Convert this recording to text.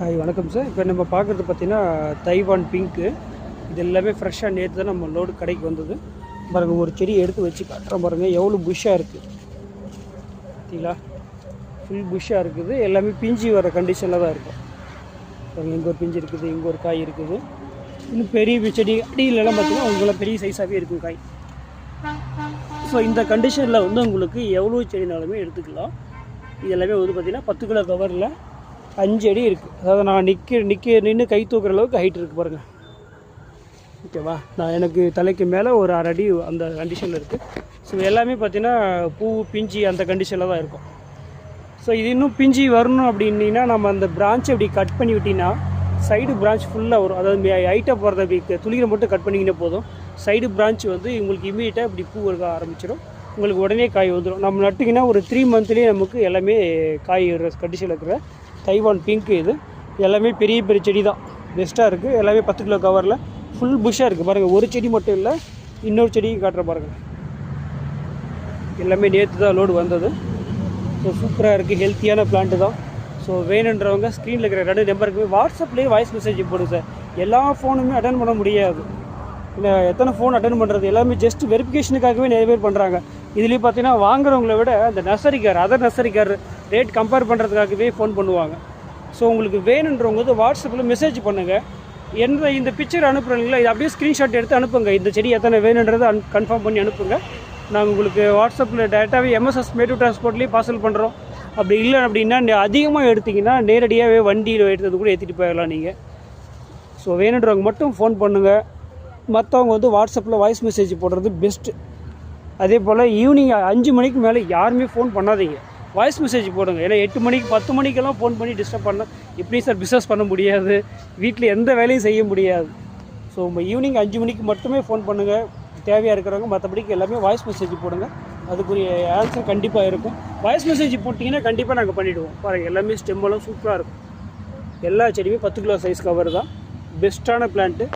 Hi வணக்கம் sir. இப்போ நம்ம பார்க்குறது பார்த்திங்கன்னா தைவான் பிங்க்கு. இது எல்லாமே ஃப்ரெஷ்ஷாக நேற்று தான் நம்ம லோடு கடைக்கு வந்தது. பாருங்கள், ஒரு செடி எடுத்து வச்சு காட்டுறோம் பாருங்கள், எவ்வளோ புஷ்ஷாக இருக்குது பார்த்தீங்களா. ஃபுல் புஷ்ஷாக இருக்குது. எல்லாமே பிஞ்சு வர கண்டிஷனில் தான் இருக்கும். பாருங்கள், இங்கே ஒரு பிஞ்சு இருக்குது, இங்கே ஒரு காய் இருக்குது. இன்னும் பெரிய செடி அடியிலலாம் பார்த்திங்கன்னா உங்களாம் பெரிய சைஸாகவே இருக்கும் காய். ஸோ இந்த கண்டிஷனில் வந்து உங்களுக்கு எவ்வளோ செடினாலுமே எடுத்துக்கலாம். இது எல்லாமே வந்து பார்த்திங்கன்னா 10 கிலோ கவரில் 5 அடி இருக்குது. அதாவது நான் நின்று கை தூக்குற அளவுக்கு ஹைட் இருக்குது பாருங்கள். ஓகேவா, நான் எனக்கு தலைக்கு மேலே ஒரு 1/2 அடி அந்த கண்டிஷனில் இருக்குது. ஸோ எல்லாமே பார்த்திங்கன்னா பூ பிஞ்சு அந்த கண்டிஷனில் தான் இருக்கும். ஸோ இது இன்னும் பிஞ்சு வரணும் அப்படின்னா நம்ம அந்த பிரான்ச்சை அப்படி கட் பண்ணி விட்டிங்கன்னா சைடு பிரான்ச் ஃபுல்லாக வரும். அதாவது ஹைட்டாக போகிறத அப்படி துளிரை மட்டும் கட் பண்ணிக்கிட்டே போதும். சைடு பிரான்ச் வந்து உங்களுக்கு இமீடியட்டாக இப்படி பூ இருக்க ஆரம்பிச்சிடும். உங்களுக்கு உடனே காய் வந்துடும். நம்ம நட்டிங்கன்னா ஒரு 3 மந்த்லேயே நமக்கு எல்லாமே காய் கண்டிஷனில் இருக்கிற தைவான் பிங்க். இது எல்லாமே பெரிய பெரிய செடி தான், பெஸ்ட்டாக இருக்குது. எல்லாமே 10 கிலோ கவரில் ஃபுல் புஷ்ஷாக இருக்குது பாருங்கள். ஒரு செடி மட்டும் இல்லை, இன்னொரு செடியும் காட்டுற பாருங்கள். எல்லாமே நேற்று தான் லோடு வந்தது. ஸோ சூப்பராக இருக்குது, ஹெல்த்தியான பிளான்ட்டு தான். ஸோ வேணுன்றவங்க ஸ்க்ரீனில் இருக்கிற 2 நம்பருக்கு வாட்ஸ்அப்லேயே வாய்ஸ் மெசேஜ் போடுங்க சார். எல்லா ஃபோனுமே அட்டன் பண்ண முடியாது. இல்லை, எத்தனை ஃபோன் அட்டன் பண்ணுறது, எல்லாமே ஜஸ்ட் வெரிஃபிகேஷனுக்காகவே நிறைய பேர் பண்ணுறாங்க. இதுலேயும் பார்த்தீங்கன்னா வாங்குறவங்கள விட அந்த நர்சரிக்கார், அதர் நர்சரிக்கார் ரேட் கம்பேர் பண்ணுறதுக்காகவே ஃபோன் பண்ணுவாங்க. ஸோ உங்களுக்கு வேணுன்றவங்க வந்து வாட்ஸ்அப்பில் மெசேஜ் பண்ணுங்கள். இந்த பிக்சர் அனுப்புகிறீங்களா, இது அப்படியே ஸ்க்ரீன்ஷாட் எடுத்து அனுப்புங்க. இந்த செடி எத்தனை வேணுன்றதை கன்ஃபார்ம் பண்ணி அனுப்புங்க. நாங்கள் உங்களுக்கு வாட்ஸ்அப்பில் டேரெக்டாகவே எம்எஸ்எஸ் மேட்டு டிரான்ஸ்போர்ட்லேயே பார்சல் பண்ணுறோம். அப்படி இல்லை அப்படின்னா அதிகமாக எடுத்திங்கன்னா நேரடியாகவே வண்டியில் எடுத்தது கூட ஏற்றிட்டு போயிடலாம் நீங்கள். ஸோ வேணுன்றவங்க மட்டும் ஃபோன் பண்ணுங்கள். மற்றவங்க வந்து வாட்ஸ்அப்பில் வாய்ஸ் மெசேஜ் போடுறது பெஸ்ட்டு. அதே போல் ஈவினிங் 5 மணிக்கு மேலே யாருமே ஃபோன் பண்ணாதீங்க, வாய்ஸ் மெசேஜ் போடுங்க. ஏன்னா 8 மணிக்கு 10 மணிக்கெல்லாம் ஃபோன் பண்ணி டிஸ்டர்ப் பண்ணால் எப்படி சார் பிஸ்னஸ் பண்ண முடியாது, வீட்டில் எந்த வேலையும் செய்ய முடியாது. ஸோ ஈவினிங் 5 மணிக்கு மட்டுமே ஃபோன் பண்ணுங்கள் தேவையாக இருக்கிறவங்க. மற்றபடிக்கு எல்லாமே வாய்ஸ் மெசேஜ் போடுங்க, அதுக்குரிய ஆன்சர் கண்டிப்பாக இருக்கும். வாய்ஸ் மெசேஜ் போட்டிங்கன்னா கண்டிப்பாக நாங்கள் பண்ணிவிடுவோம். பாருங்கள், எல்லாமே ஸ்டெம்மெல்லாம் சூப்பராக இருக்கும். எல்லா செடியுமே 10 கிலோ சைஸ் கவர் தான், பெஸ்ட்டான பிளான்ட்டு.